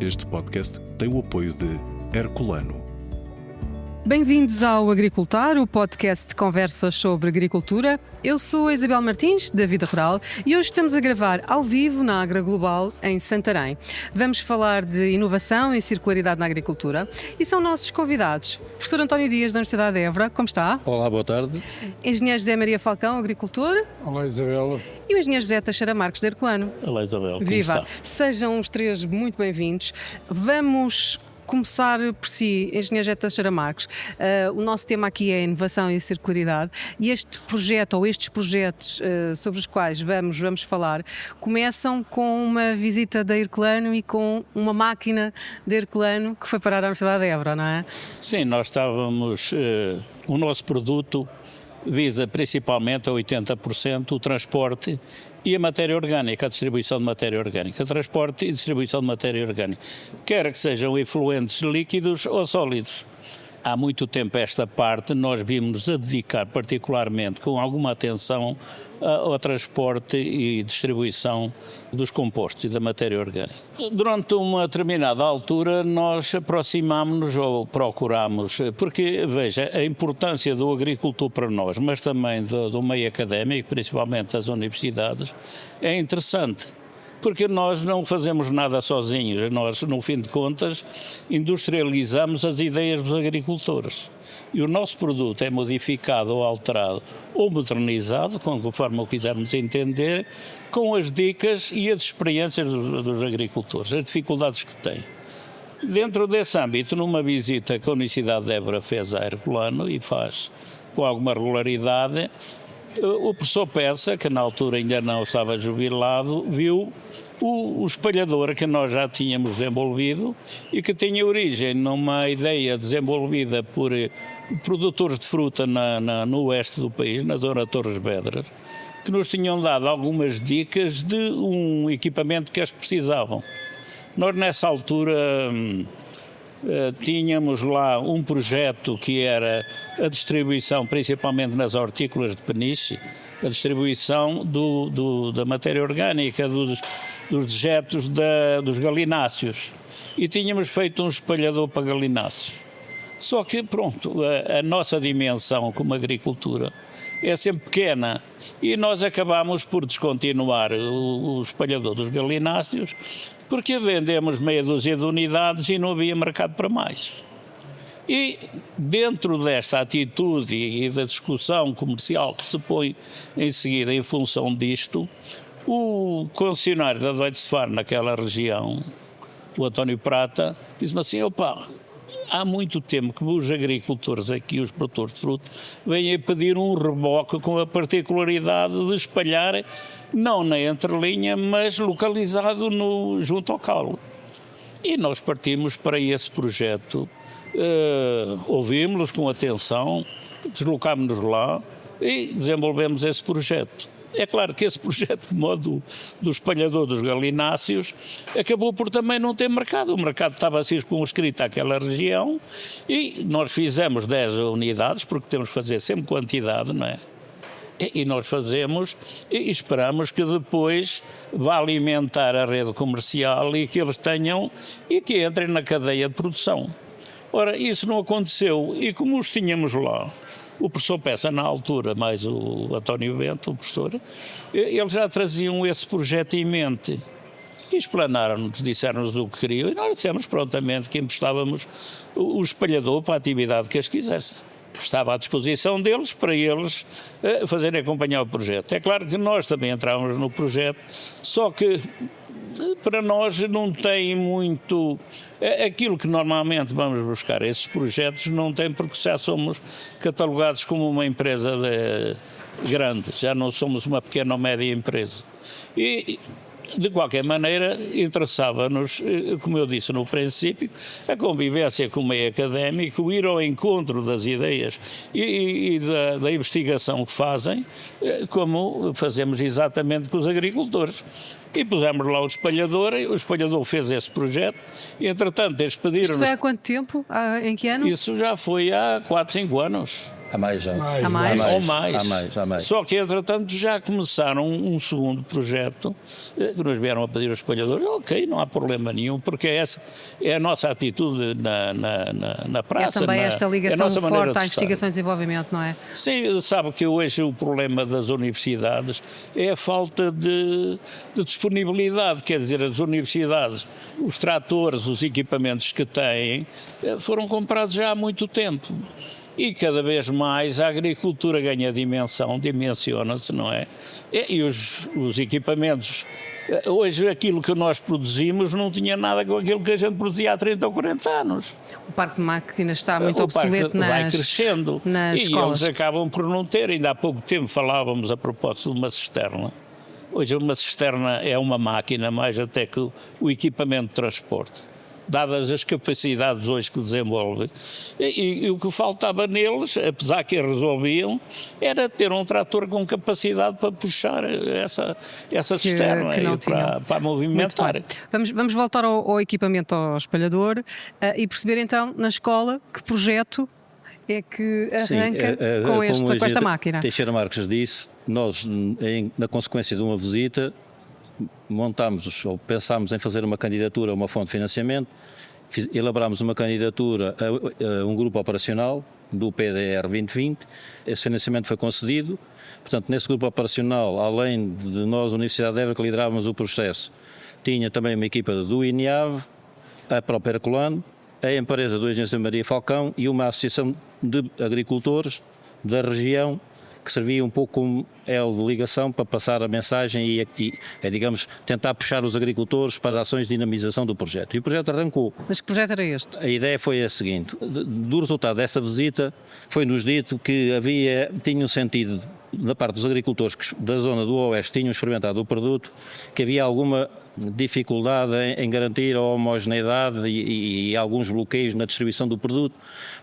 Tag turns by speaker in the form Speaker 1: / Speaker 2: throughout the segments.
Speaker 1: Este podcast tem o apoio de Herculano.
Speaker 2: Bem-vindos ao Agricultar, o podcast de conversas sobre agricultura. Eu sou a Isabel Martins, da Vida Rural, e hoje estamos a gravar ao vivo na Agra Global, em Santarém. Vamos falar de inovação e circularidade na agricultura e são nossos convidados. Professor António Dias, da Universidade de Évora, como está?
Speaker 3: Olá, boa tarde.
Speaker 2: Engenheiro José Maria Falcão, agricultor.
Speaker 4: Olá, Isabel.
Speaker 2: E o engenheiro José Teixeira Marques, de Herculano.
Speaker 3: Olá, Isabel. Como
Speaker 2: Viva!
Speaker 3: está?
Speaker 2: Sejam os três muito bem-vindos. Vamos começar por si, engenheiro José Teixeira Marques. O nosso tema aqui é inovação e circularidade e este projeto ou estes projetos sobre os quais vamos falar começam com uma visita da Herculano e com uma máquina da Herculano que foi parar à Universidade de Évora, não é?
Speaker 3: Sim, nós estávamos... o nosso produto visa principalmente a 80% o transporte e a matéria orgânica, a distribuição de matéria orgânica, transporte e distribuição de matéria orgânica, quer que sejam efluentes líquidos ou sólidos. Há muito tempo esta parte nós vimos-nos a dedicar particularmente com alguma atenção ao transporte e distribuição dos compostos e da matéria orgânica. Durante uma determinada altura nós aproximámos-nos ou procurámos, porque veja, a importância do agricultor para nós, mas também do meio académico, principalmente das universidades, é interessante. Porque nós não fazemos nada sozinhos, nós, no fim de contas, industrializamos as ideias dos agricultores. E o nosso produto é modificado ou alterado ou modernizado, conforme o quisermos entender, com as dicas e as experiências dos agricultores, as dificuldades que têm. Dentro desse âmbito, numa visita que a Universidade de Évora fez a Herculano e faz com alguma regularidade, o professor Peça, que na altura ainda não estava jubilado, viu o espalhador que nós já tínhamos desenvolvido e que tinha origem numa ideia desenvolvida por produtores de fruta no oeste do país, na zona de Torres Vedras, que nos tinham dado algumas dicas de um equipamento que eles precisavam. Nós nessa altura tínhamos lá um projeto que era a distribuição, principalmente nas hortícolas de Peniche, a distribuição da matéria orgânica, dos dejetos dos galináceos. E tínhamos feito um espalhador para galináceos. Só que, pronto, a nossa dimensão como agricultura é sempre pequena e nós acabámos por descontinuar o espalhador dos galináceos porque vendemos meia dúzia de unidades e não havia mercado para mais. E dentro desta atitude e da discussão comercial que se põe em seguida em função disto, o concessionário da Deutsche Farm naquela região, o António Prata, disse-me assim, há muito tempo que os agricultores aqui, os produtores de fruta, vêm a pedir um reboque com a particularidade de espalhar, não na entrelinha, mas localizado junto ao caule. E nós partimos para esse projeto, ouvimos-los com atenção, deslocámos-nos lá e desenvolvemos esse projeto. É claro que esse projeto, de modo do espalhador dos galináceos, acabou por também não ter mercado. O mercado estava circunscrito àquela região e nós fizemos 10 unidades, porque temos que fazer sempre quantidade, não é? E nós fazemos e esperamos que depois vá alimentar a rede comercial e que eles tenham e que entrem na cadeia de produção. Ora, isso não aconteceu e como os tínhamos lá, o professor Peça, na altura, mais o António Bento, o professor, eles já traziam esse projeto em mente. E explanaram-nos, disseram-nos o que queriam e nós dissemos prontamente que emprestávamos o espalhador para a atividade que eles quisessem. Estava à disposição deles para eles fazerem acompanhar o projeto. É claro que nós também entrávamos no projeto, só que para nós não tem muito... Aquilo que normalmente vamos buscar, esses projetos, não tem porque já somos catalogados como uma empresa grande, já não somos uma pequena ou média empresa. E, de qualquer maneira, interessava-nos, como eu disse no princípio, a convivência com o meio académico, ir ao encontro das ideias e da investigação que fazem, como fazemos exatamente com os agricultores. E pusemos lá o espalhador fez esse projeto, e entretanto eles pediram-nos...
Speaker 2: Isto foi há quanto tempo? Em que ano?
Speaker 3: Isso já foi há 4, 5 anos.
Speaker 4: Há mais já.
Speaker 2: Há mais?
Speaker 3: Ou mais.
Speaker 4: Há mais.
Speaker 3: Só que, entretanto, já começaram um segundo projeto que nos vieram a pedir os espalhadores. Ok, não há problema nenhum, porque essa é a nossa atitude na praça.
Speaker 2: É também esta ligação forte à
Speaker 3: de
Speaker 2: investigação e
Speaker 3: estar.
Speaker 2: desenvolvimento, não é?
Speaker 3: Sim, sabe que hoje o problema das universidades é a falta de disponibilidade. Quer dizer, as universidades, os tratores, os equipamentos que têm, foram comprados já há muito tempo. E cada vez mais a agricultura ganha dimensão, dimensiona-se, não é? E os equipamentos, hoje aquilo que nós produzimos não tinha nada com aquilo que a gente produzia há 30 ou 40 anos.
Speaker 2: O parque de máquinas está muito
Speaker 3: O parque
Speaker 2: obsoleto
Speaker 3: vai crescendo
Speaker 2: nas
Speaker 3: e
Speaker 2: escolas.
Speaker 3: eles acabam por não ter. Ainda há pouco tempo falávamos a propósito de uma cisterna. Hoje uma cisterna é uma máquina mais até que o equipamento de transporte, dadas as capacidades hoje que desenvolve. E o que faltava neles, apesar que resolviam, era ter um trator com capacidade para puxar essa cisterna
Speaker 2: que não
Speaker 3: para movimentar.
Speaker 2: Muito bem. Vamos voltar ao equipamento ao espalhador e perceber então na escola que projeto é que arranca com esta máquina.
Speaker 4: Teixeira Marques disse, nós, na consequência de uma visita, montámos ou pensámos em fazer uma candidatura a uma fonte de financiamento, elaborámos uma candidatura a um grupo operacional do PDR 2020, esse financiamento foi concedido. Portanto, nesse grupo operacional, além de nós, a Universidade de Évora, que liderávamos o processo, tinha também uma equipa do INIAV, a própria Herculano, a empresa do Engenheiro Maria Falcão e uma associação de agricultores da região que servia um pouco como elo de ligação para passar a mensagem e digamos, tentar puxar os agricultores para ações de dinamização do projeto. E o projeto arrancou.
Speaker 2: Mas que projeto era este?
Speaker 4: A ideia foi a seguinte: do resultado dessa visita foi-nos dito que tinha um sentido da parte dos agricultores que da zona do Oeste tinham experimentado o produto, que havia alguma dificuldade em garantir a homogeneidade e alguns bloqueios na distribuição do produto,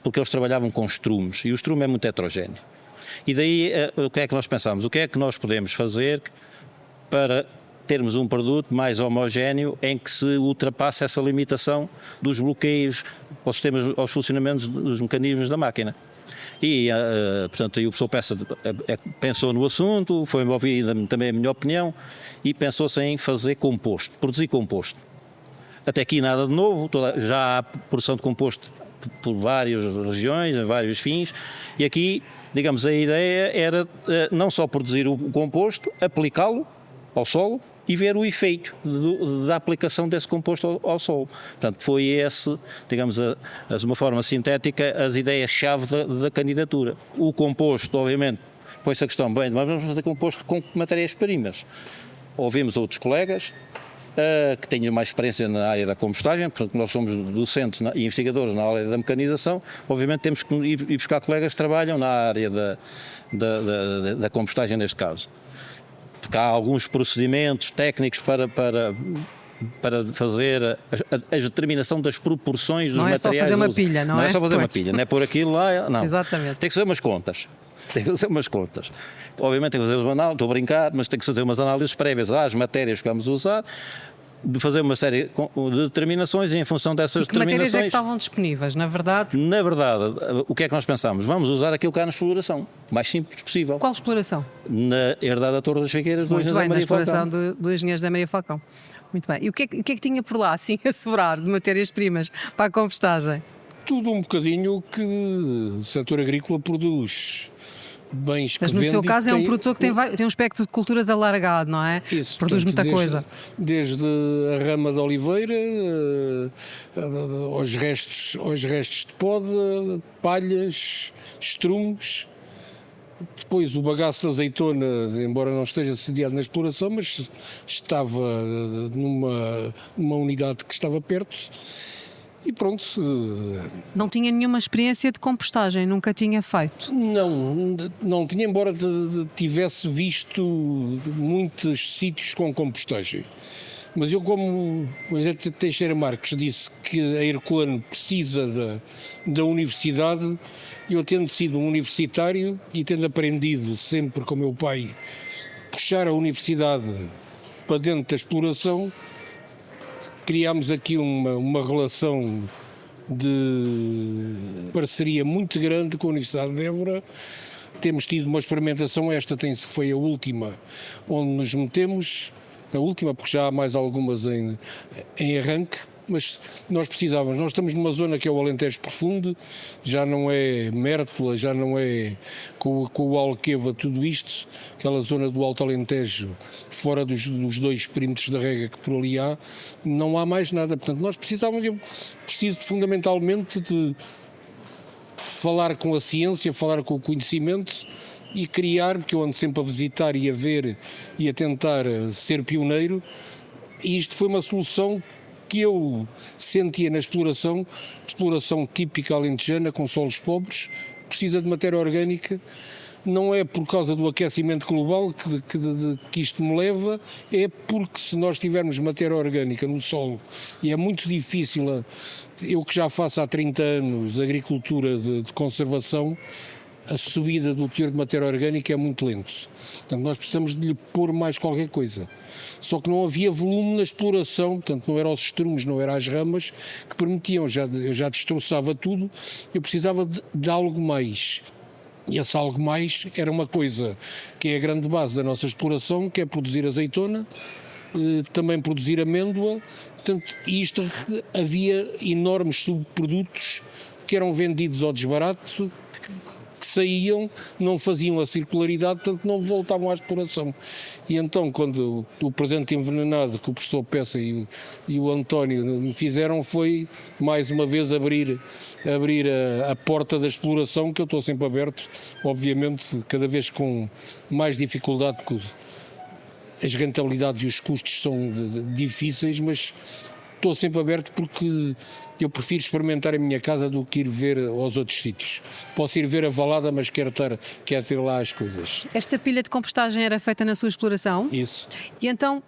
Speaker 4: porque eles trabalhavam com estrumes e o estrume é muito heterogéneo. E daí o que é que nós pensámos? O que é que nós podemos fazer para termos um produto mais homogéneo em que se ultrapasse essa limitação dos bloqueios aos sistemas, aos funcionamentos dos mecanismos da máquina? E, portanto, aí o professor Peça pensou no assunto, foi-me ouvir também a minha opinião e pensou-se em fazer composto, produzir composto. Até aqui nada de novo, já há produção de composto por várias regiões, em vários fins, e aqui, digamos, a ideia era não só produzir o composto, aplicá-lo ao solo e ver o efeito da aplicação desse composto ao solo. Portanto, foi esse, digamos, de uma forma sintética, as ideias-chave da candidatura. O composto, obviamente, põe-se a questão, bem, mas vamos fazer composto com matérias-primas. Ouvimos outros colegas que tenham mais experiência na área da compostagem, porque nós somos docentes e investigadores na área da mecanização, obviamente temos que ir buscar colegas que trabalham na área da compostagem neste caso. Porque há alguns procedimentos técnicos para fazer a determinação das proporções dos materiais.
Speaker 2: Não é só fazer uma pilha, não é?
Speaker 4: Não é só fazer uma pilha, não é pôr aquilo lá, não.
Speaker 2: Exatamente.
Speaker 4: Tem que fazer umas contas. Obviamente tem que fazer uma análise, estou a brincar, mas tem que fazer umas análises prévias às matérias que vamos usar, de fazer uma série de determinações e em função dessas
Speaker 2: que matérias
Speaker 4: determinações...
Speaker 2: é que estavam disponíveis, na verdade?
Speaker 4: Na verdade, o que é que nós pensámos? Vamos usar aquilo que há na exploração, o mais simples possível.
Speaker 2: Qual exploração?
Speaker 4: Na herdade da Torre das Figueiras do
Speaker 2: Muito
Speaker 4: Engenheiro
Speaker 2: bem, na
Speaker 4: Maria
Speaker 2: exploração
Speaker 4: Falcão.
Speaker 2: do Engenheiro José Maria Falcão. Muito bem. E o que é que tinha por lá, assim, a sobrar de matérias-primas para a compostagem?
Speaker 5: Tudo um bocadinho que o setor agrícola produz. Bens
Speaker 2: Mas
Speaker 5: que
Speaker 2: no
Speaker 5: vende
Speaker 2: seu
Speaker 5: e
Speaker 2: tem um produtor que tem um espectro de culturas alargado, não é?
Speaker 5: Isso,
Speaker 2: Produz
Speaker 5: portanto,
Speaker 2: muita coisa.
Speaker 5: Desde a rama de oliveira, aos restos de poda, palhas, estrumes. Depois o bagaço de azeitona, embora não esteja sediado na exploração, mas estava numa unidade que estava perto. E pronto.
Speaker 2: Não tinha nenhuma experiência de compostagem, nunca tinha feito.
Speaker 5: Não tinha, embora tivesse visto muitos sítios com compostagem. Mas eu, como o Engenheiro Teixeira Marques disse que a Herculano precisa da universidade, eu tendo sido um universitário e tendo aprendido sempre com o meu pai puxar a universidade para dentro da exploração, criámos aqui uma relação de parceria muito grande com a Universidade de Évora. Temos tido uma experimentação, foi a última, onde nos metemos, a última porque já há mais algumas em arranque, mas nós estamos numa zona que é o Alentejo Profundo, já não é Mértola, já não é com o Alqueva, tudo isto, aquela zona do Alto Alentejo, fora dos 2 perímetros da rega que por ali há, não há mais nada. Portanto, nós preciso fundamentalmente de falar com a ciência, falar com o conhecimento e criar, porque eu ando sempre a visitar e a ver e a tentar ser pioneiro, e isto foi uma solução que eu sentia na exploração típica alentejana, com solos pobres, precisa de matéria orgânica. Não é por causa do aquecimento global que isto me leva, é porque se nós tivermos matéria orgânica no solo, e é muito difícil, eu que já faço há 30 anos agricultura de conservação, a subida do teor de matéria orgânica é muito lento. Portanto, nós precisamos de lhe pôr mais qualquer coisa. Só que não havia volume na exploração, portanto, não eram os estrumes, não eram as ramas que permitiam, eu já destroçava tudo, eu precisava de algo mais. E esse algo mais era uma coisa que é a grande base da nossa exploração, que é produzir azeitona, também produzir amêndoa, portanto, e isto havia enormes subprodutos que eram vendidos ao desbarato, que saíam, não faziam a circularidade, portanto não voltavam à exploração. E então, quando o presente envenenado que o professor Peça e o António me fizeram, foi mais uma vez abrir a porta da exploração, que eu estou sempre aberto, obviamente cada vez com mais dificuldade, porque as rentabilidades e os custos são difíceis, mas estou sempre aberto porque eu prefiro experimentar a minha casa do que ir ver aos outros sítios. Posso ir ver a Valada, mas quero ter lá as coisas.
Speaker 2: Esta pilha de compostagem era feita na sua exploração?
Speaker 5: Isso.
Speaker 2: E então,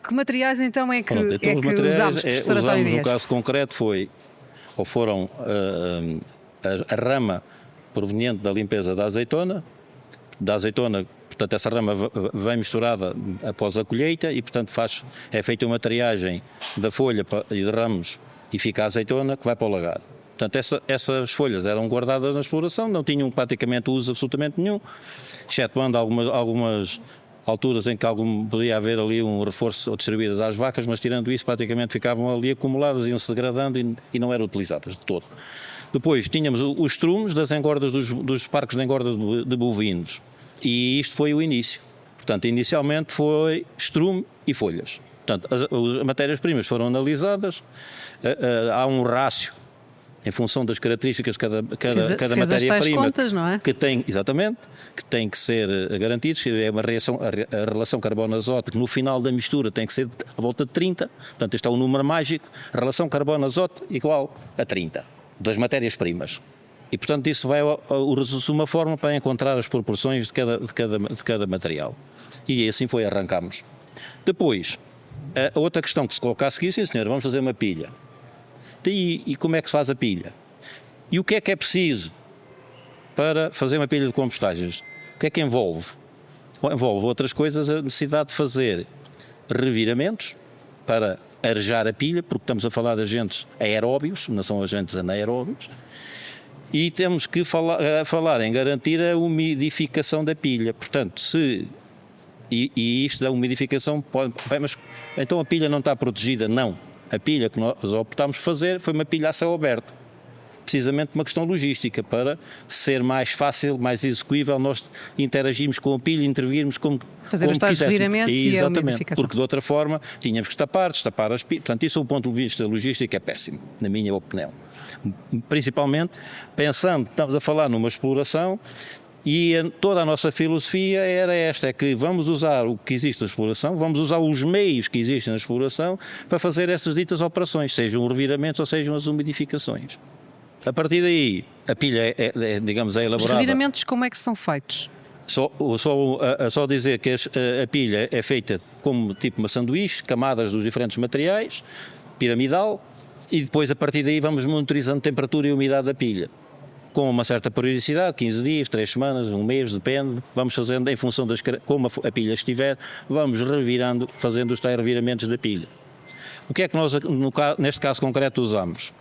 Speaker 2: que materiais então é que,
Speaker 4: Pronto, então
Speaker 2: é que usámos, professor António Dias?
Speaker 4: No caso concreto foram a rama proveniente da limpeza da azeitona, portanto essa rama vem misturada após a colheita e portanto é feita uma triagem da folha e de ramos e fica a azeitona que vai para o lagar. Portanto essas folhas eram guardadas na exploração, não tinham praticamente uso absolutamente nenhum, excetuando algumas alturas em que podia haver ali um reforço ou distribuídas às vacas, mas tirando isso praticamente ficavam ali acumuladas, iam-se degradando e não eram utilizadas de todo. Depois tínhamos os estrumes das engordas dos parques de engorda de bovinos. E isto foi o início. Portanto, inicialmente foi estrume e folhas. Portanto, as matérias-primas foram analisadas, há um rácio em função das características de cada matéria-prima
Speaker 2: contas, não é?
Speaker 4: que tem que ser garantidos. É uma reação, a relação carbono-azoto, que no final da mistura tem que ser à volta de 30. Portanto, este é um número mágico. A relação carbono-azoto igual a 30 das matérias-primas. E, portanto, isso vai usar uma forma para encontrar as proporções de cada material. E assim arrancámos. Depois, a outra questão que se coloca a seguir, sim senhor, vamos fazer uma pilha. E como é que se faz a pilha? E o que é preciso para fazer uma pilha de compostagens? O que é que envolve? Envolve outras coisas, a necessidade de fazer reviramentos para arejar a pilha, porque estamos a falar de agentes aeróbios, não são agentes anaeróbios. E temos que falar em garantir a umidificação da pilha. Portanto, e isto da umidificação, mas então a pilha não está protegida? Não. A pilha que nós optámos por fazer foi uma pilha a céu aberto. Precisamente uma questão logística, para ser mais fácil, mais execuível, nós interagirmos com a pilha, intervirmos como
Speaker 2: fazer os tais reviramentos e a
Speaker 4: exatamente,
Speaker 2: umidificação. Porque
Speaker 4: de outra forma tínhamos que destapar as pilhas. Portanto, isso é um ponto de vista logístico é péssimo, na minha opinião. Principalmente pensando, estamos a falar numa exploração e toda a nossa filosofia era esta, é que vamos usar o que existe na exploração, vamos usar os meios que existem na exploração para fazer essas ditas operações, sejam reviramentos ou sejam as umidificações. A partir daí, a pilha é elaborada...
Speaker 2: Os reviramentos como é que são feitos?
Speaker 4: Só dizer que a pilha é feita como tipo uma sanduíche, camadas dos diferentes materiais, piramidal, e depois a partir daí vamos monitorizando a temperatura e a umidade da pilha. Com uma certa periodicidade, 15 dias, 3 semanas, um mês, depende, vamos fazendo em função como a pilha estiver, vamos revirando, fazendo os tais reviramentos da pilha. O que é que nós, neste caso concreto, usamos?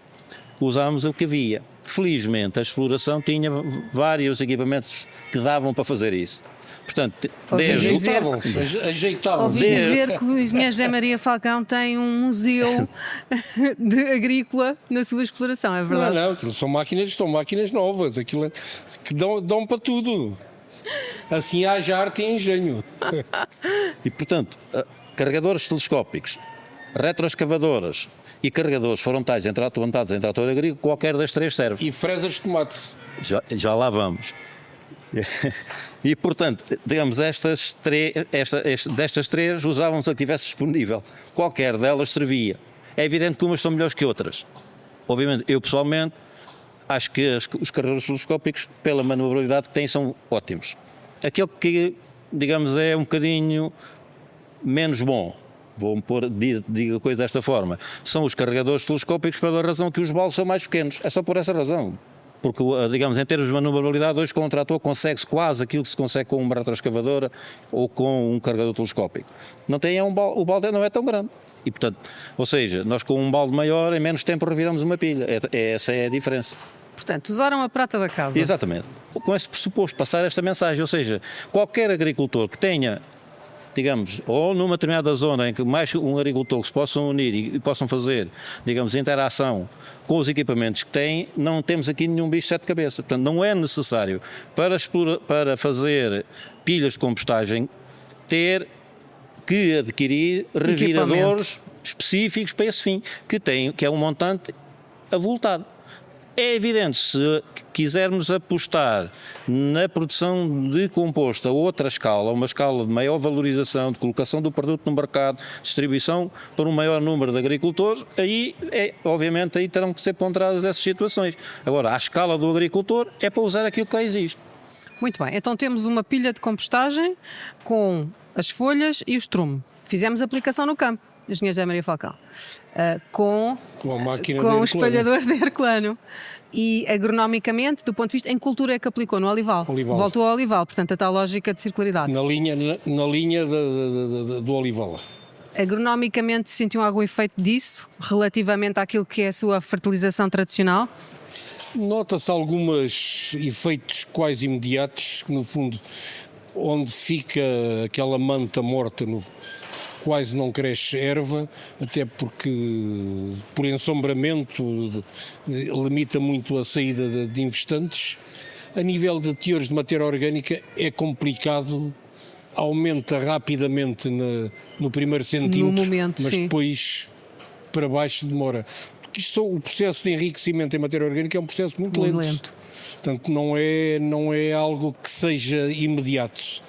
Speaker 4: usámos o que havia. Felizmente, a exploração tinha vários equipamentos que davam para fazer isso. Portanto, desde
Speaker 5: Ajeitavam-se.
Speaker 2: Ouvi dizer que o engenheiro José Maria Falcão tem um museu agrícola na sua exploração, é verdade?
Speaker 5: Não, aquilo são máquinas novas, aquilo que dão para tudo. Assim haja arte e engenho.
Speaker 4: E, portanto, carregadores telescópicos, retroescavadoras e carregadores frontais implantados em trator agrícola, qualquer das três serve.
Speaker 5: E fresas de tomate.
Speaker 4: Já lá vamos. E, portanto, digamos, destas três usavam-se a que tivesse disponível. Qualquer delas servia. É evidente que umas são melhores que outras. Obviamente, eu pessoalmente acho que os carregadores telescópicos, pela manobrabilidade que têm, são ótimos. Aquele que, digamos, é um bocadinho menos bom, digo a coisa desta forma, são os carregadores telescópicos pela razão que os balos são mais pequenos. É só por essa razão. Porque, digamos, em termos de manobrabilidade, hoje com um trator consegue-se quase aquilo que se consegue com uma retroescavadora ou com um carregador telescópico. Não tem o balde não é tão grande. E, portanto, ou seja, nós com um balde maior, em menos tempo reviramos uma pilha. Essa é a diferença.
Speaker 2: Portanto, usaram a prata da casa.
Speaker 4: Exatamente. Com esse pressuposto, passar esta mensagem, ou seja, qualquer agricultor que tenha, digamos, ou numa determinada zona em que mais um agricultor que se possam unir e possam fazer, digamos, interação com os equipamentos que têm, não temos aqui nenhum bicho de sete cabeças. Portanto, não é necessário para fazer pilhas de compostagem ter que adquirir reviradores específicos para esse fim, que é um montante avultado. É evidente, se quisermos apostar na produção de composto a outra escala, uma escala de maior valorização, de colocação do produto no mercado, distribuição para um maior número de agricultores, obviamente, aí terão que ser ponderadas essas situações. Agora, à escala do agricultor, é para usar aquilo que lá existe.
Speaker 2: Muito bem, então temos uma pilha de compostagem com as folhas e o estrume. Fizemos aplicação no campo, engenheiro José Maria Falcão, com
Speaker 5: a máquina
Speaker 2: o espalhador de Herculano. E agronomicamente, do ponto de vista, em cultura é que aplicou? No olival? Voltou ao olival, portanto, a tal lógica de circularidade.
Speaker 5: Na linha do olival.
Speaker 2: Agronomicamente, sentiu algum efeito disso, relativamente àquilo que é a sua fertilização tradicional?
Speaker 5: Nota-se alguns efeitos quase imediatos, que no fundo, onde fica aquela manta morta, quase não cresce erva, até porque por ensombramento limita muito a saída de investantes. A nível de teores de matéria orgânica é complicado, aumenta rapidamente no primeiro centímetro, mas
Speaker 2: sim.
Speaker 5: Depois para baixo demora. Porque o processo de enriquecimento em matéria orgânica é um processo muito lento. Portanto, não é algo que seja imediato.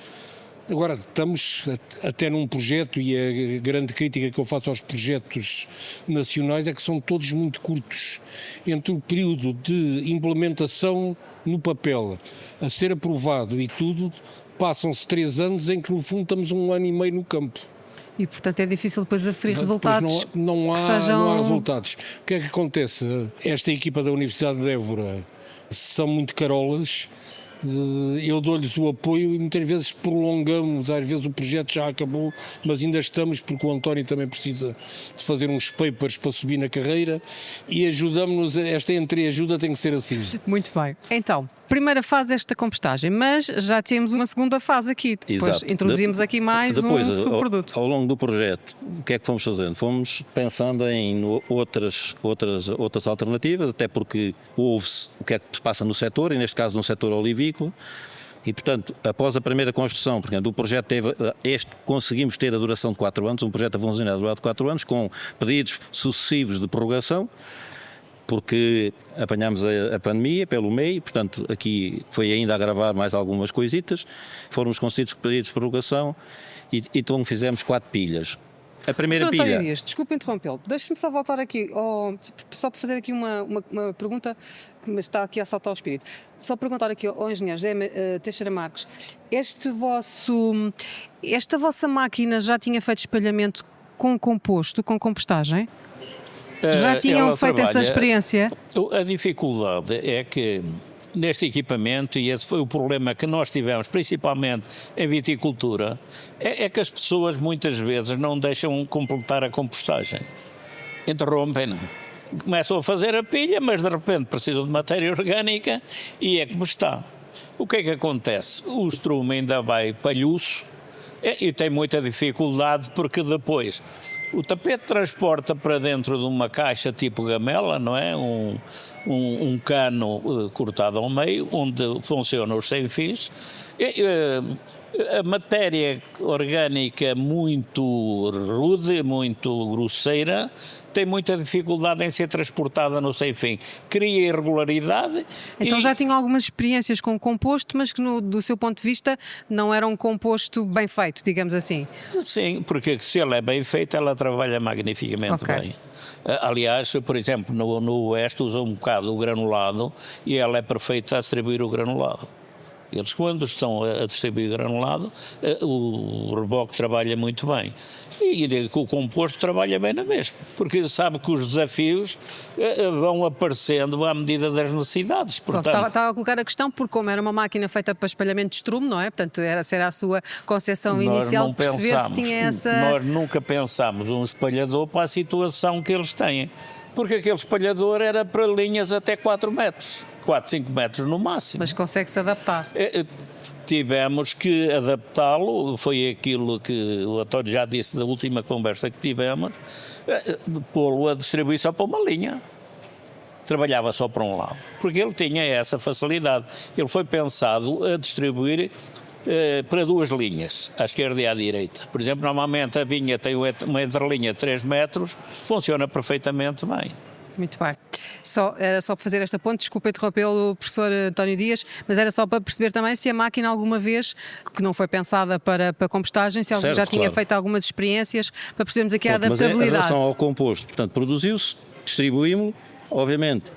Speaker 5: Agora, estamos até num projeto, e a grande crítica que eu faço aos projetos nacionais é que são todos muito curtos. Entre o período de implementação no papel a ser aprovado e tudo, passam-se 3 anos em que, no fundo, estamos 1 ano e meio no campo.
Speaker 2: E, portanto, é difícil depois aferir resultados.
Speaker 5: Não há resultados. O que é que acontece? Esta equipa da Universidade de Évora são muito carolas. Eu dou-lhes o apoio e muitas vezes prolongamos, às vezes o projeto já acabou, mas ainda estamos, porque o António também precisa de fazer uns papers para subir na carreira, e ajudamos-nos, esta entreajuda tem que ser assim.
Speaker 2: Muito bem. Então, primeira fase desta compostagem, mas já temos uma segunda fase aqui. Depois
Speaker 4: Exato.
Speaker 2: Introduzimos aqui mais um subproduto.
Speaker 4: Ao longo do projeto, o que é que fomos fazendo? Fomos pensando em outras alternativas, até porque ouve-se o que é que se passa no setor, e neste caso no setor olivícola. E, portanto, após a primeira construção, portanto, o projeto conseguimos ter a duração de 4 anos, um projeto a funcionar durante 4 anos, com pedidos sucessivos de prorrogação, porque apanhámos a pandemia pelo meio, portanto, aqui foi ainda agravar mais algumas coisitas, foram os concedidos pedidos de prorrogação, e então fizemos 4 pilhas. A primeira pilha...
Speaker 2: António Dias, desculpe interrompê-lo, deixe-me só voltar aqui, só para fazer aqui uma pergunta que me está aqui a saltar ao espírito. Só perguntar aqui ao engenheiro José Teixeira Marques, esta vossa máquina já tinha feito espalhamento com composto, com compostagem? Já tinham feito essa experiência?
Speaker 3: A dificuldade é que neste equipamento, e esse foi o problema que nós tivemos, principalmente em viticultura, é que as pessoas muitas vezes não deixam completar a compostagem. Interrompem-no. começam a fazer a pilha, mas de repente precisam de matéria orgânica e é como está. O que é que acontece? O estrume ainda vai palhuço e tem muita dificuldade porque depois o tapete transporta para dentro de uma caixa tipo gamela, não é? Um cano cortado ao meio, onde funcionam os sem fios. A matéria orgânica muito rude, muito grosseira, tem muita dificuldade em ser transportada no sem fim. Cria irregularidade.
Speaker 2: Então já tinham algumas experiências com o composto, mas que do seu ponto de vista não era um composto bem feito, digamos assim.
Speaker 3: Sim, porque se ela é bem feita, ela trabalha magnificamente bem. Aliás, por exemplo, no Oeste usa um bocado o granulado e ela é perfeita a distribuir o granulado. Eles, quando estão a distribuir granulado, o reboque trabalha muito bem. E o composto trabalha bem na mesma, porque sabe que os desafios vão aparecendo à medida das necessidades.
Speaker 2: Portanto, estava a colocar a questão, porque como era uma máquina feita para espalhamento de estrume, não é? Portanto, era a sua concepção inicial de perceber se tinha essa...
Speaker 3: Nós nunca pensámos um espalhador para a situação que eles têm. Porque aquele espalhador era para linhas até 4 metros, 4, 5 metros no máximo.
Speaker 2: Mas consegue-se adaptar.
Speaker 3: Tivemos que adaptá-lo, foi aquilo que o António já disse da última conversa que tivemos, pô-lo a distribuição para uma linha. Trabalhava só para um lado, porque ele tinha essa facilidade. Ele foi pensado a distribuir para 2 linhas, à esquerda e à direita. Por exemplo, normalmente a vinha tem uma entrelinha de 3 metros, funciona perfeitamente bem.
Speaker 2: Muito bem. Era só para fazer esta ponte, desculpa interrompê-lo, professor António Dias, mas era só para perceber também se a máquina alguma vez, que não foi pensada para compostagem, se alguém já tinha feito algumas experiências, para percebermos aqui a adaptabilidade.
Speaker 4: Mas em relação ao composto, portanto, produziu-se, distribuímos-lo, obviamente,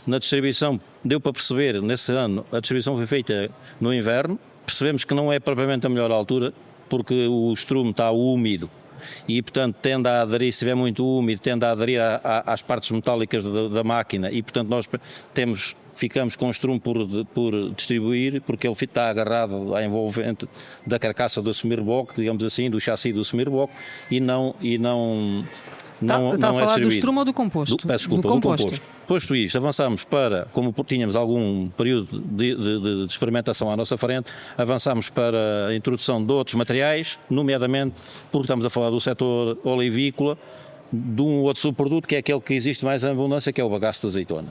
Speaker 4: na distribuição, deu para perceber, nesse ano, a distribuição foi feita no inverno, percebemos que não é propriamente a melhor altura, porque o estrume está úmido e, portanto, tende a aderir, se estiver muito úmido, tende a aderir às partes metálicas da máquina e, portanto, nós ficamos com o estrume por distribuir, porque ele está agarrado à envolvente da carcaça do semi-reboque, digamos assim, do chassi do semi-reboque, e não
Speaker 2: Está a falar do estrume ou do composto?
Speaker 4: Peço desculpa, do composto. Posto isto, avançamos para, como tínhamos algum período de experimentação à nossa frente, avançamos para a introdução de outros materiais, nomeadamente, porque estamos a falar do setor olivícola, de um outro subproduto, que é aquele que existe mais em abundância, que é o bagaço de azeitona.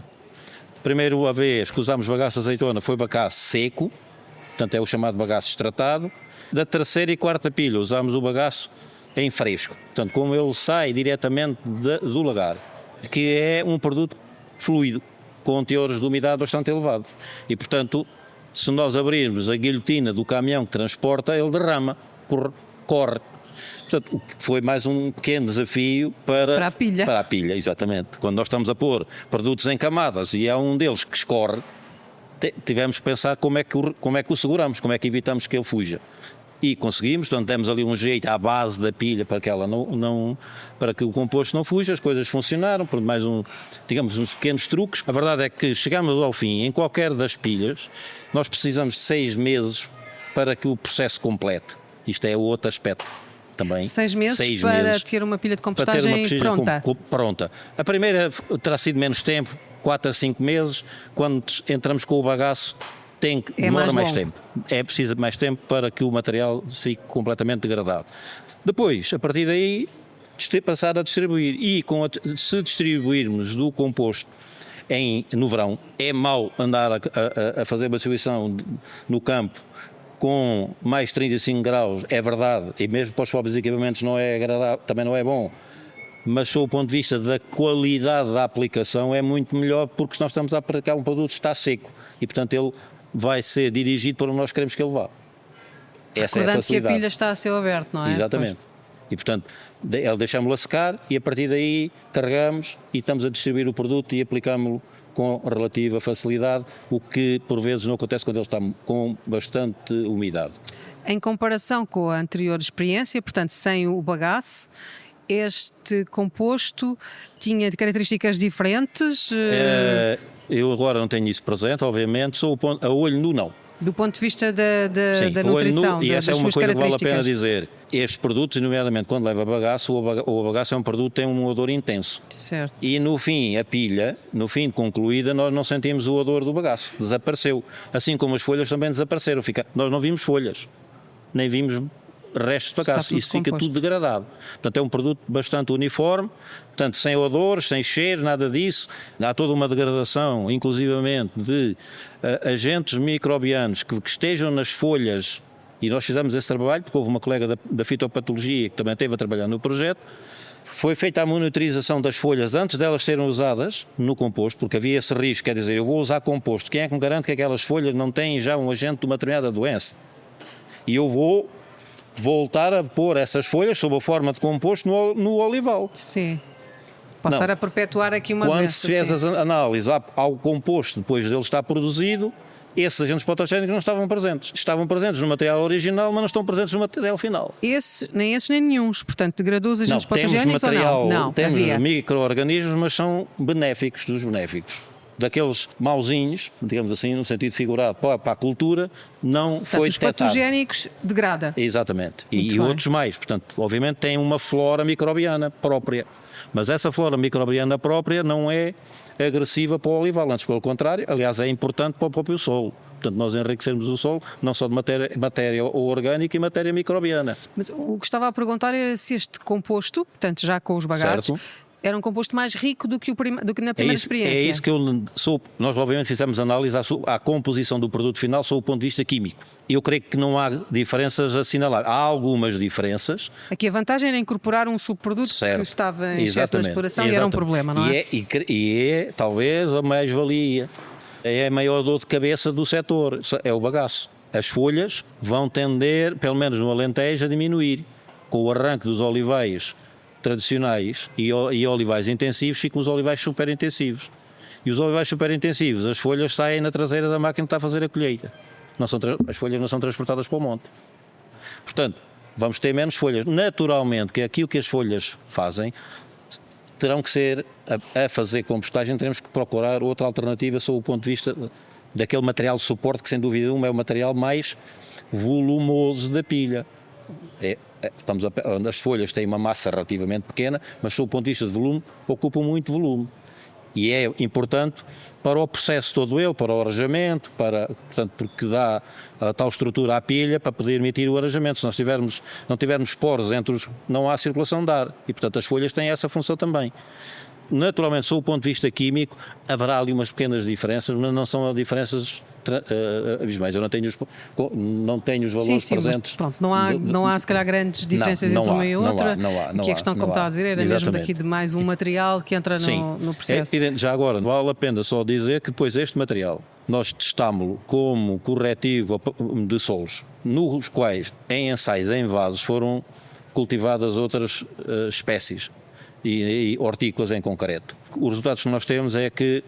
Speaker 4: Primeira vez que usámos bagaço de azeitona foi bagaço seco, portanto é o chamado bagaço extratado. Da terceira e quarta pilha usámos o bagaço em fresco, portanto como ele sai diretamente do lagar, que é um produto fluido, com teores de umidade bastante elevados. E portanto, se nós abrirmos a guilhotina do caminhão que transporta, ele derrama, corre. Portanto, foi mais um pequeno desafio para a pilha, exatamente. Quando nós estamos a pôr produtos em camadas e há um deles que escorre, tivemos que pensar como é que o seguramos, como é que evitamos que ele fuja. E conseguimos, portanto, demos ali um jeito à base da pilha para que ela para que o composto não fuja, as coisas funcionaram, por mais digamos, uns pequenos truques. A verdade é que chegamos ao fim, em qualquer das pilhas, nós precisamos de 6 meses para que o processo complete. Isto é o outro aspecto também.
Speaker 2: 6 meses para ter uma pilha de compostagem pronta.
Speaker 4: Pronta. A primeira terá sido menos tempo, 4 a 5 meses, quando entramos com o bagaço, demora mais tempo. É preciso mais tempo para que o material fique completamente degradado. Depois, a partir daí, passar a distribuir. E se distribuirmos do composto no verão, é mau andar a fazer uma distribuição no campo com mais 35 graus, é verdade, e mesmo para os próprios equipamentos não é agradável, também não é bom. Mas, sob o ponto de vista da qualidade da aplicação, é muito melhor, porque nós estamos a aplicar um produto que está seco e, portanto, ele vai ser dirigido para onde nós queremos que ele vá. Essa é a facilidade.
Speaker 2: Que a pilha está a céu aberto, não é?
Speaker 4: Exatamente. Pois. E, portanto, deixámos-lo a secar e, a partir daí, carregamos e estamos a distribuir o produto e aplicámos-lo com relativa facilidade, o que, por vezes, não acontece quando ele está com bastante umidade.
Speaker 2: Em comparação com a anterior experiência, portanto, sem o bagaço, este composto tinha características diferentes?
Speaker 4: Eu agora não tenho isso presente, obviamente, a olho nu não.
Speaker 2: Do ponto de vista
Speaker 4: Sim,
Speaker 2: da nutrição,
Speaker 4: e
Speaker 2: das
Speaker 4: essa é uma
Speaker 2: suas
Speaker 4: coisa que vale a
Speaker 2: características.
Speaker 4: pena dizer. Estes produtos, nomeadamente quando leva bagaço, o bagaço é um produto que tem um odor intenso.
Speaker 2: Certo.
Speaker 4: E no fim, a pilha, no fim concluída, nós não sentimos o odor do bagaço. Desapareceu. Assim como as folhas também desapareceram. Nós não vimos folhas, nem vimos restos de bagaço. Isso fica tudo degradado. Portanto, é um produto bastante uniforme, portanto, sem odores, sem cheiro, nada disso. Há toda uma degradação, inclusivamente, de agentes microbianos que estejam nas folhas. E nós fizemos esse trabalho, porque houve uma colega da fitopatologia que também esteve a trabalhar no projeto. Foi feita a monitorização das folhas antes delas serem usadas no composto, porque havia esse risco, quer dizer, eu vou usar composto, quem é que me garante que aquelas folhas não têm já um agente de uma determinada doença? E eu vou voltar a pôr essas folhas sob a forma de composto no olival.
Speaker 2: Sim. Passar a perpetuar aqui uma doença.
Speaker 4: Quando se fez as análises ao composto, depois dele estar produzido, esses agentes patogénicos não estavam presentes. Estavam presentes no material original, mas não estão presentes no material final.
Speaker 2: Nem esses nem nenhuns, portanto, degradou os agentes patogénicos ou não?
Speaker 4: Temos micro-organismos, mas são benéficos dos benéficos. Daqueles mauzinhos, digamos assim, no sentido figurado, para a cultura, não foi detectado.
Speaker 2: Os patogénicos degrada.
Speaker 4: Exatamente. E outros mais. Portanto, obviamente tem uma flora microbiana própria. Mas essa flora microbiana própria não é agressiva para o olival, antes pelo contrário, aliás é importante para o próprio solo. Portanto, nós enriquecermos o solo, não só de matéria orgânica e matéria microbiana.
Speaker 2: Mas o que estava a perguntar era se este composto, portanto já com os bagaços, certo, era um composto mais rico do que na primeira experiência.
Speaker 4: É isso que nós obviamente fizemos análise à composição do produto final sob o ponto de vista químico. Eu creio que não há diferenças assinaláveis. Há algumas diferenças.
Speaker 2: Aqui a vantagem era incorporar um subproduto que estava em excesso de exploração e era um problema, não é?
Speaker 4: E é talvez a mais-valia, é a maior dor de cabeça do setor, é o bagaço. As folhas vão tender, pelo menos no Alentejo, a diminuir. Com o arranque dos olivais tradicionais e olivais intensivos, ficam os olivais super intensivos. E os olivais super intensivos, as folhas saem na traseira da máquina que está a fazer a colheita. As folhas não são transportadas para o monte. Portanto, vamos ter menos folhas. Naturalmente, que aquilo que as folhas fazem, terão que ser, a fazer compostagem, teremos que procurar outra alternativa sob o ponto de vista daquele material de suporte, que sem dúvida é o material mais volumoso da pilha. As folhas têm uma massa relativamente pequena, mas sob o ponto de vista de volume, ocupam muito volume. E é importante para o processo todo ele, para o arejamento, portanto, porque dá a tal estrutura à pilha para poder emitir o arejamento. Se nós não tivermos poros não há circulação de ar. E, portanto, as folhas têm essa função também. Naturalmente, sob o ponto de vista químico, haverá ali umas pequenas diferenças, mas não são diferenças abismais. Eu não tenho os valores presentes.
Speaker 2: Mas, pronto, não há se calhar grandes diferenças entre uma e outra. Aqui a questão, como estava a dizer, era mesmo daqui de mais um material que entra no processo.
Speaker 4: Já agora, vale a pena só dizer que depois este material nós testámo-lo como corretivo de solos, nos quais em ensaios, em vasos, foram cultivadas outras espécies e hortícolas em concreto. Os resultados que nós temos é que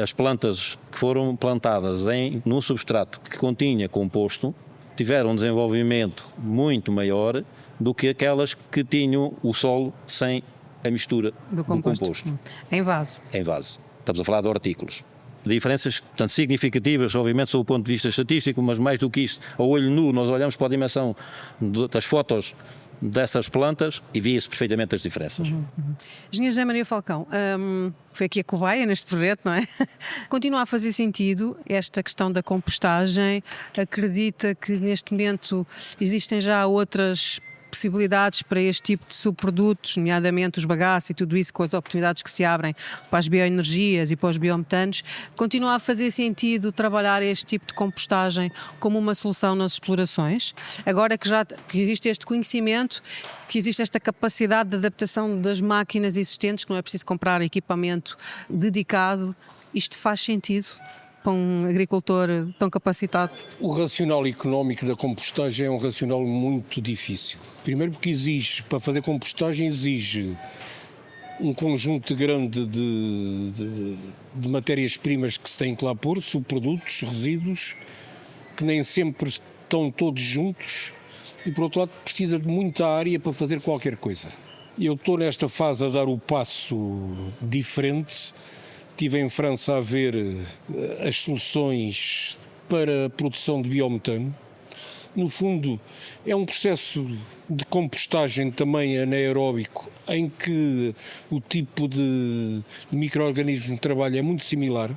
Speaker 4: as plantas que foram plantadas num substrato que continha composto tiveram um desenvolvimento muito maior do que aquelas que tinham o solo sem a mistura do composto.
Speaker 2: Em vaso.
Speaker 4: Em vaso. Estamos a falar de hortícolas. Diferenças, portanto, significativas, obviamente, sob o ponto de vista estatístico, mas mais do que isto, ao olho nu, nós olhamos para a dimensão das fotos dessas plantas e via-se perfeitamente as diferenças.
Speaker 2: Engenheiro José Maria Falcão, foi aqui a cobaia neste projeto, não é? Continua a fazer sentido esta questão da compostagem? Acredita que neste momento existem já outras possibilidades para este tipo de subprodutos, nomeadamente os bagaços e tudo isso, com as oportunidades que se abrem para as bioenergias e para os biometanos? Continua a fazer sentido trabalhar este tipo de compostagem como uma solução nas explorações? Agora que existe este conhecimento, que existe esta capacidade de adaptação das máquinas existentes, que não é preciso comprar equipamento dedicado, isto faz sentido para um agricultor tão capacitado?
Speaker 5: O racional económico da compostagem é um racional muito difícil. Primeiro porque para fazer compostagem exige um conjunto grande de matérias-primas que se tem que lá pôr, subprodutos, resíduos, que nem sempre estão todos juntos e, por outro lado, precisa de muita área para fazer qualquer coisa. Eu estou nesta fase a dar o passo diferente. Estive em França a ver as soluções para a produção de biometano. No fundo, é um processo de compostagem também anaeróbico, em que o tipo de micro-organismo que trabalha é muito similar.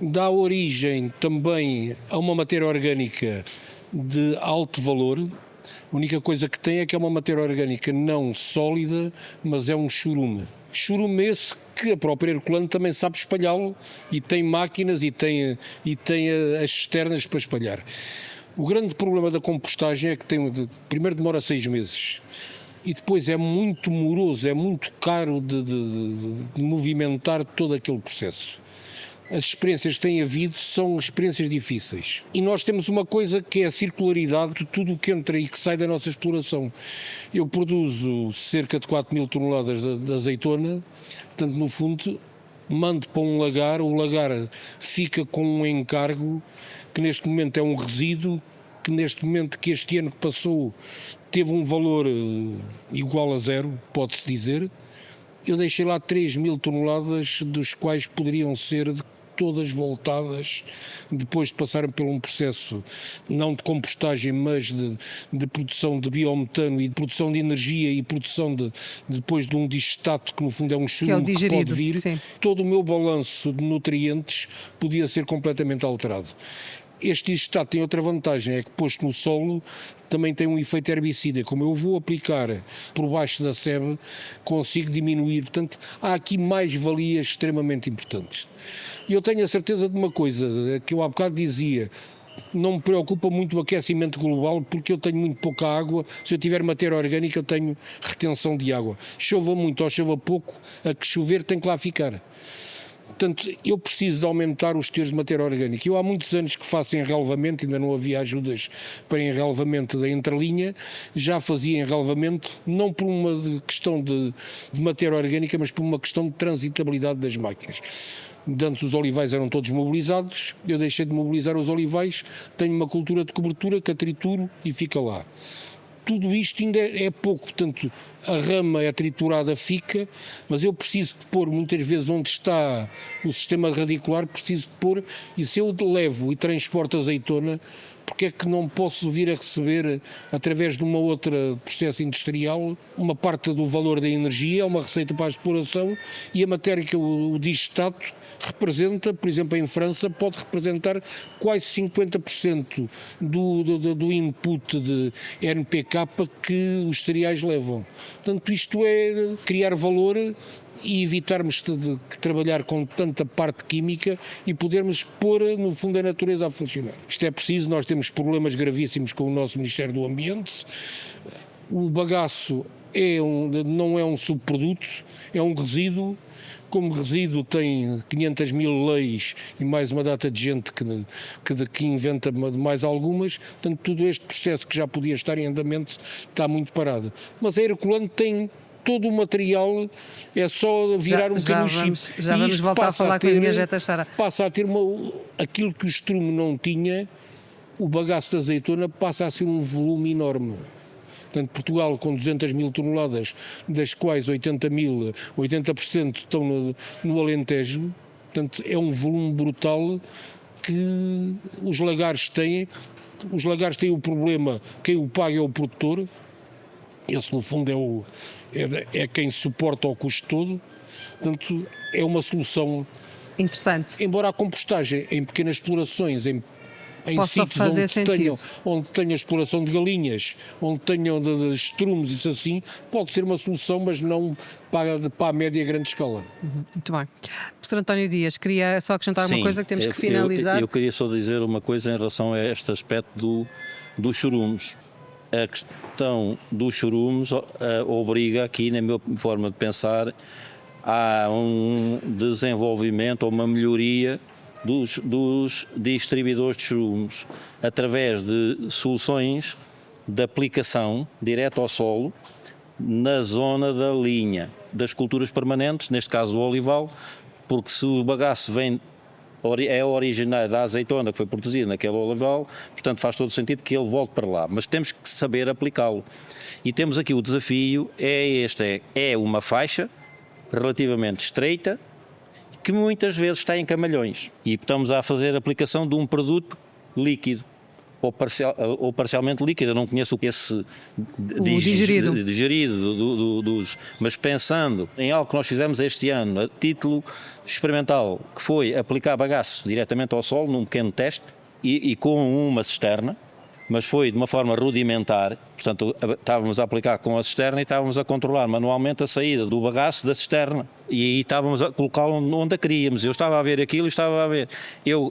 Speaker 5: Dá origem também a uma matéria orgânica de alto valor. A única coisa que tem é que é uma matéria orgânica não sólida, mas é um churume. Churume esse que a própria Herculano também sabe espalhá-lo e tem máquinas e tem as cisternas para espalhar. O grande problema da compostagem é que primeiro demora 6 meses e depois é muito moroso, é muito caro de movimentar todo aquele processo. As experiências que têm havido são experiências difíceis. E nós temos uma coisa que é a circularidade de tudo o que entra e que sai da nossa exploração. Eu produzo cerca de 4.000 toneladas de azeitona, portanto, no fundo, mando para um lagar, o lagar fica com um encargo que neste momento é um resíduo, que neste momento, que este ano que passou, teve um valor igual a zero, pode-se dizer. Eu deixei lá 3.000 toneladas, dos quais poderiam ser todas voltadas, depois de passarem por um processo, não de compostagem, mas de produção de biometano e de produção de energia e produção depois de um digestato, que no fundo é um churume que pode vir.
Speaker 2: Sim.
Speaker 5: Todo o meu balanço de nutrientes podia ser completamente alterado. Este digestato tem outra vantagem, é que posto no solo também tem um efeito herbicida. Como eu vou aplicar por baixo da sebe, consigo diminuir. Portanto, há aqui mais-valias extremamente importantes. E eu tenho a certeza de uma coisa, que eu há bocado dizia, não me preocupa muito o aquecimento global, porque eu tenho muito pouca água. Se eu tiver matéria orgânica, eu tenho retenção de água. Chova muito ou chova pouco, a que chover tem que lá ficar. Portanto, eu preciso de aumentar os teores de matéria orgânica. Eu há muitos anos que faço enrelvamento, ainda não havia ajudas para enrelvamento da entrelinha, já fazia enrelvamento, não por uma questão de matéria orgânica, mas por uma questão de transitabilidade das máquinas. Antes os olivais eram todos mobilizados, eu deixei de mobilizar os olivais, tenho uma cultura de cobertura que a trituro e fica lá. Tudo isto ainda é pouco, portanto, a rama é triturada, fica, mas eu preciso de pôr, muitas vezes onde está o sistema radicular, preciso de pôr, e se eu levo e transporto azeitona, porque é que não posso vir a receber, através de uma outra processo industrial, uma parte do valor da energia, uma receita para a exploração, e a matéria que o digestato representa, por exemplo, em França, pode representar quase 50% do input de NPK que os cereais levam. Portanto, isto é criar valor e evitarmos de trabalhar com tanta parte química e podermos pôr, no fundo, a natureza a funcionar. Isto é preciso, nós temos problemas gravíssimos com o nosso Ministério do Ambiente. O bagaço não é um subproduto, é um resíduo. Como resíduo tem 500.000 leis e mais uma data de gente que inventa mais algumas, portanto todo este processo que já podia estar em andamento está muito parado. Mas a Herculano tem todo o material, é só virar um bocadinho o chip.
Speaker 2: Já vamos voltar a falar com a engenheira Teixeira.
Speaker 5: Passa a ter aquilo que o estrume não tinha, o bagaço de azeitona passa a ser um volume enorme. Portanto, Portugal com 200.000 toneladas, das quais 80% estão no Alentejo, portanto é um volume brutal que os lagares têm. Os lagares têm o problema, quem o paga é o produtor, esse no fundo é quem suporta o custo todo, portanto é uma solução
Speaker 2: interessante.
Speaker 5: Embora a compostagem em pequenas explorações, em sítios onde tenha exploração de galinhas, onde tenham de estrumes, isso assim, pode ser uma solução, mas não para a média e grande escala.
Speaker 2: Muito bem. Professor António Dias, queria só acrescentar uma coisa que temos que finalizar.
Speaker 4: Eu queria só dizer uma coisa em relação a este aspecto dos churumes. A questão dos churumes obriga aqui, na minha forma de pensar, a um desenvolvimento ou uma melhoria dos distribuidores de churumes através de soluções de aplicação direta ao solo na zona da linha das culturas permanentes, neste caso o olival, porque se o bagaço é originário da azeitona que foi produzida naquele olival, portanto faz todo o sentido que ele volte para lá, mas temos que saber aplicá-lo. E temos aqui o desafio, é uma faixa relativamente estreita, que muitas vezes está em camalhões. E estamos a fazer a aplicação de um produto líquido ou parcialmente líquido. Eu não conheço esse
Speaker 2: digerido.
Speaker 4: Mas pensando em algo que nós fizemos este ano, a título experimental, que foi aplicar bagaço diretamente ao solo num pequeno teste e com uma cisterna, mas foi de uma forma rudimentar. Portanto, estávamos a aplicar com a cisterna e estávamos a controlar manualmente a saída do bagaço da cisterna. E aí estávamos a colocá-lo onde a queríamos. Eu estava a ver aquilo e estava a ver.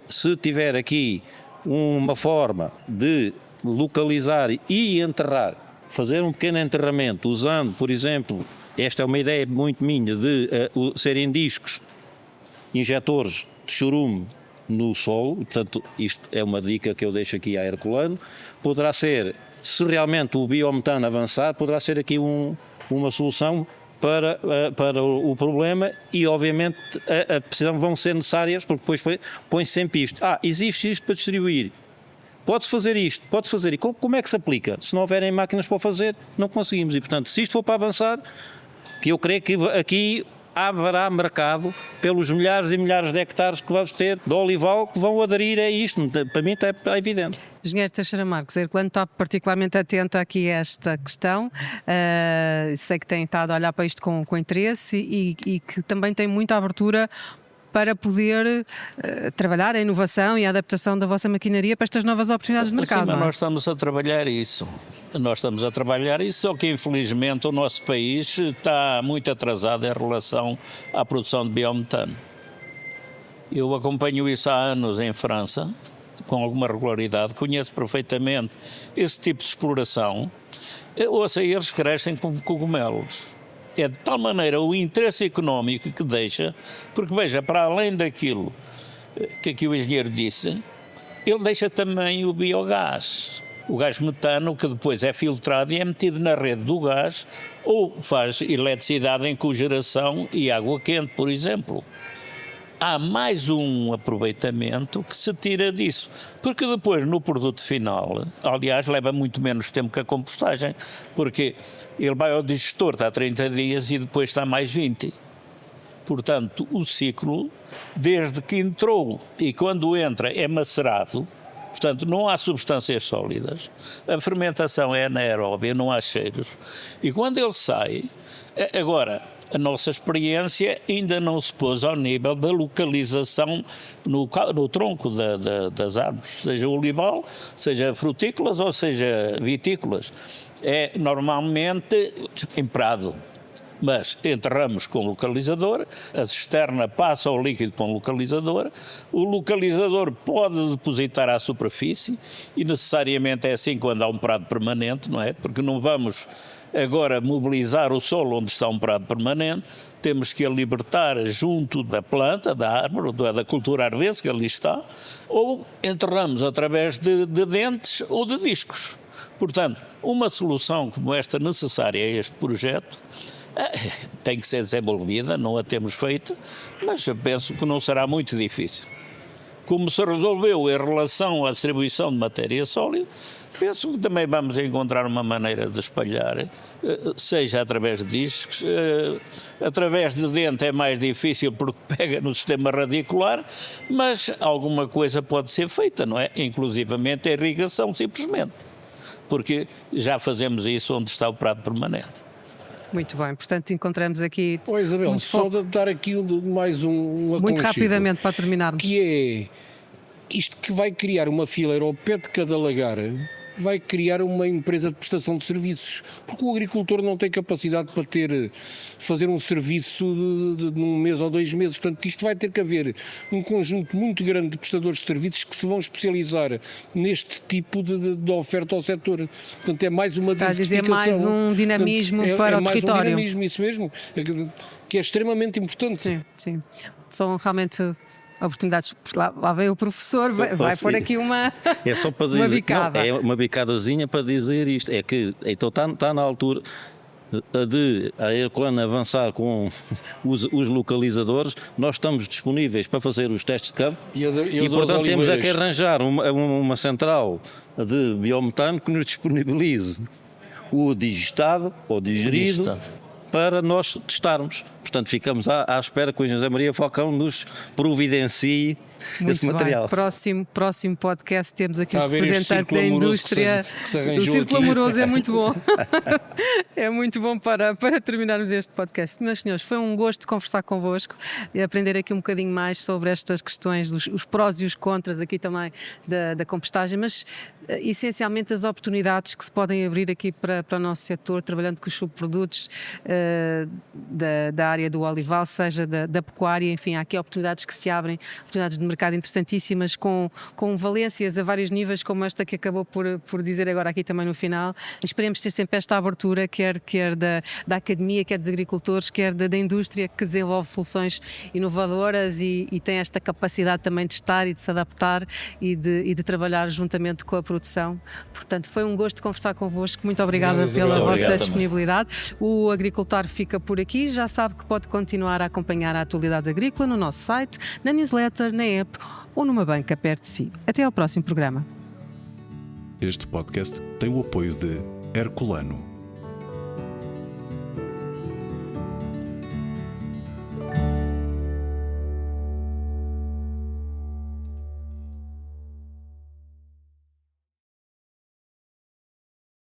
Speaker 4: Se tiver aqui uma forma de localizar e enterrar, fazer um pequeno enterramento, usando, por exemplo, esta é uma ideia muito minha, de serem discos injetores de chorume no solo, portanto, isto é uma dica que eu deixo aqui à Herculano. Poderá ser, se realmente o biometano avançar, poderá ser aqui uma solução para o problema e, obviamente, a decisão vão ser necessárias, porque depois põe-se sempre isto. Existe isto para distribuir. Pode-se fazer isto, pode-se fazer. E como é que se aplica? Se não houverem máquinas para o fazer, não conseguimos. E, portanto, se isto for para avançar, que eu creio que aqui haverá mercado pelos milhares e milhares de hectares que vamos ter de olival que vão aderir a isto. Para mim é evidente.
Speaker 2: Engenheiro Teixeira Marques, a Herculano está particularmente atenta aqui a esta questão. Sei que tem estado a olhar para isto com interesse e que também tem muita abertura para poder trabalhar a inovação e a adaptação da vossa maquinaria para estas novas oportunidades de mercado.
Speaker 3: Sim, mas
Speaker 2: não é?
Speaker 3: nós estamos a trabalhar isso. Só que infelizmente o nosso país está muito atrasado em relação à produção de biometano. Eu acompanho isso há anos em França, com alguma regularidade, conheço perfeitamente esse tipo de exploração. Ouça, eles crescem como cogumelos. É de tal maneira o interesse económico que deixa, porque veja, para além daquilo que aqui o engenheiro disse, ele deixa também o biogás. O gás metano, que depois é filtrado e é metido na rede do gás, ou faz eletricidade em cogeração e água quente, por exemplo. Há mais um aproveitamento que se tira disso, porque depois no produto final, aliás, leva muito menos tempo que a compostagem, porque ele vai ao digestor, está 30 dias e depois está mais 20. Portanto, o ciclo, desde que entrou e quando entra é macerado, portanto não há substâncias sólidas, a fermentação é anaeróbia, não há cheiros, e quando ele sai, agora, a nossa experiência ainda não se pôs ao nível da localização no tronco das árvores, seja olival, seja frutícolas ou seja vitícolas. É normalmente em prado, mas enterramos com o localizador, a cisterna passa o líquido para um localizador, o localizador pode depositar à superfície e necessariamente é assim quando há um prado permanente, não é? Porque não vamos agora mobilizar o solo onde está um prado permanente, temos que a libertar junto da planta, da árvore, da cultura arvense que ali está, ou enterramos através de dentes ou de discos. Portanto, uma solução como esta necessária a este projeto tem que ser desenvolvida, não a temos feito, mas eu penso que não será muito difícil. Como se resolveu em relação à distribuição de matéria sólida, penso que também vamos encontrar uma maneira de espalhar, seja através de discos, através de dente é mais difícil porque pega no sistema radicular, mas alguma coisa pode ser feita, não é? Inclusivamente a irrigação, simplesmente, porque já fazemos isso onde está o prado permanente.
Speaker 2: Muito bem, portanto encontramos aqui...
Speaker 5: Isabel, só de dar aqui mais um
Speaker 2: muito rapidamente para terminarmos.
Speaker 5: Que é isto que vai criar uma fileira ao pé de cada lagar, vai criar uma empresa de prestação de serviços, porque o agricultor não tem capacidade para fazer um serviço de um mês ou 2 meses. Portanto, isto vai ter que haver um conjunto muito grande de prestadores de serviços que se vão especializar neste tipo de oferta ao setor. Portanto, é mais uma diversificação.
Speaker 2: Está a dizer mais um dinamismo para o território.
Speaker 5: Um dinamismo, isso mesmo, que é extremamente importante.
Speaker 2: Sim, sim. São realmente oportunidades. Lá vem o professor, vai pôr aqui uma,
Speaker 4: é só para dizer,
Speaker 2: uma bicada.
Speaker 4: Não, é uma bicadazinha para dizer isto. É que então está na altura de a Herculano avançar com os localizadores. Nós estamos disponíveis para fazer os testes de campo e portanto temos que arranjar uma central de biometano que nos disponibilize o digestado ou digerido para nós testarmos. Portanto, ficamos à espera que o José Maria Falcão nos providencie esse material.
Speaker 2: Próximo podcast temos aqui
Speaker 5: Está
Speaker 2: o
Speaker 5: a ver este
Speaker 2: representante da
Speaker 5: círculo amoroso
Speaker 2: indústria.
Speaker 5: que se
Speaker 2: O
Speaker 5: arranjou
Speaker 2: círculo
Speaker 5: aqui.
Speaker 2: amoroso é muito bom. É muito bom para terminarmos este podcast. Meus senhores, foi um gosto conversar convosco e aprender aqui um bocadinho mais sobre estas questões, os prós e os contras aqui também da compostagem, mas essencialmente as oportunidades que se podem abrir aqui para o nosso setor, trabalhando com os subprodutos da área do olival, seja da pecuária, enfim, há aqui oportunidades que se abrem, oportunidades de mercado interessantíssimas, com valências a vários níveis, como esta que acabou por dizer agora aqui também no final. Esperemos ter sempre esta abertura, quer da academia, quer dos agricultores, quer da indústria, que desenvolve soluções inovadoras e tem esta capacidade também de estar e de se adaptar e de trabalhar juntamente com a produção. Portanto, foi um gosto conversar convosco. Muito obrigada pela vossa disponibilidade. O Agricultor fica por aqui. Já sabe que pode continuar a acompanhar a atualidade agrícola no nosso site, na newsletter, na app ou numa banca perto de si. Até ao próximo programa.
Speaker 1: Este podcast tem o apoio de Herculano.